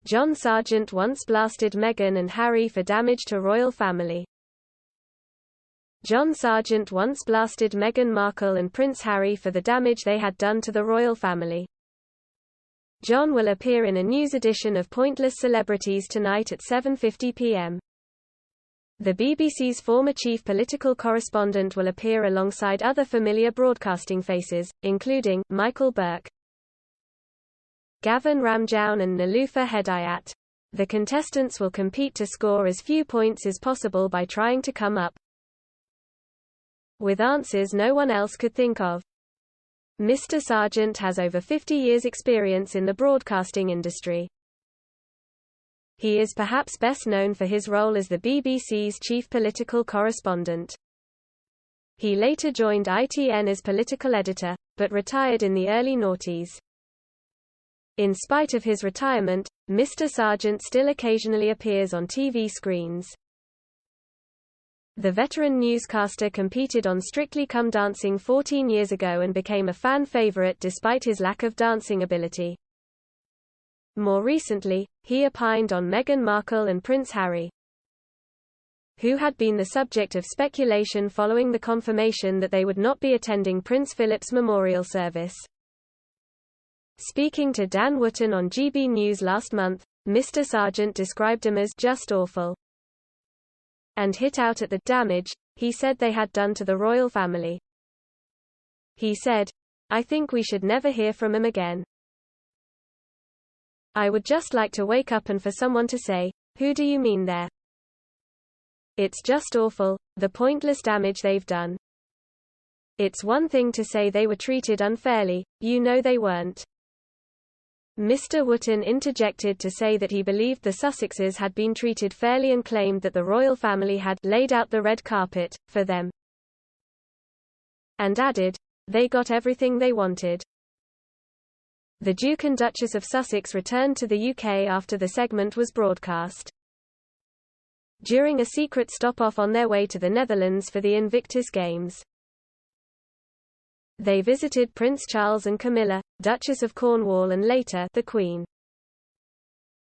John Sargent once blasted Meghan and Harry for damage to royal family. John Sargent once blasted Meghan Markle and Prince Harry for the damage they had done to the royal family. John will appear in a news edition of Pointless Celebrities tonight at 7:50 p.m. The BBC's former chief political correspondent will appear alongside other familiar broadcasting faces, including Michael Burke, Gavin Ramjoun and Niloufar Hedayat. The contestants will compete to score as few points as possible by trying to come up with answers no one else could think of. Mr. Sargent has over 50 years' experience in the broadcasting industry. He is perhaps best known for his role as the BBC's chief political correspondent. He later joined ITN as political editor, but retired in the early noughties. In spite of his retirement, Mr. Sargent still occasionally appears on TV screens. The veteran newscaster competed on Strictly Come Dancing 14 years ago and became a fan favorite despite his lack of dancing ability. More recently, he opined on Meghan Markle and Prince Harry, who had been the subject of speculation following the confirmation that they would not be attending Prince Philip's memorial service. Speaking to Dan Wootton on GB News last month, Mr. Sargent described them as just awful and hit out at the damage he said they had done to the royal family. He said, "I think we should never hear from them again. I would just like to wake up and for someone to say, 'Who do you mean there?' It's just awful, the pointless damage they've done. It's one thing to say they were treated unfairly, you know they weren't." Mr. Wootton interjected to say that he believed the Sussexes had been treated fairly and claimed that the royal family had laid out the red carpet for them, and added, "They got everything they wanted." The Duke and Duchess of Sussex returned to the UK after the segment was broadcast. During a secret stop-off on their way to the Netherlands for the Invictus Games, they visited Prince Charles and Camilla, Duchess of Cornwall and later the Queen.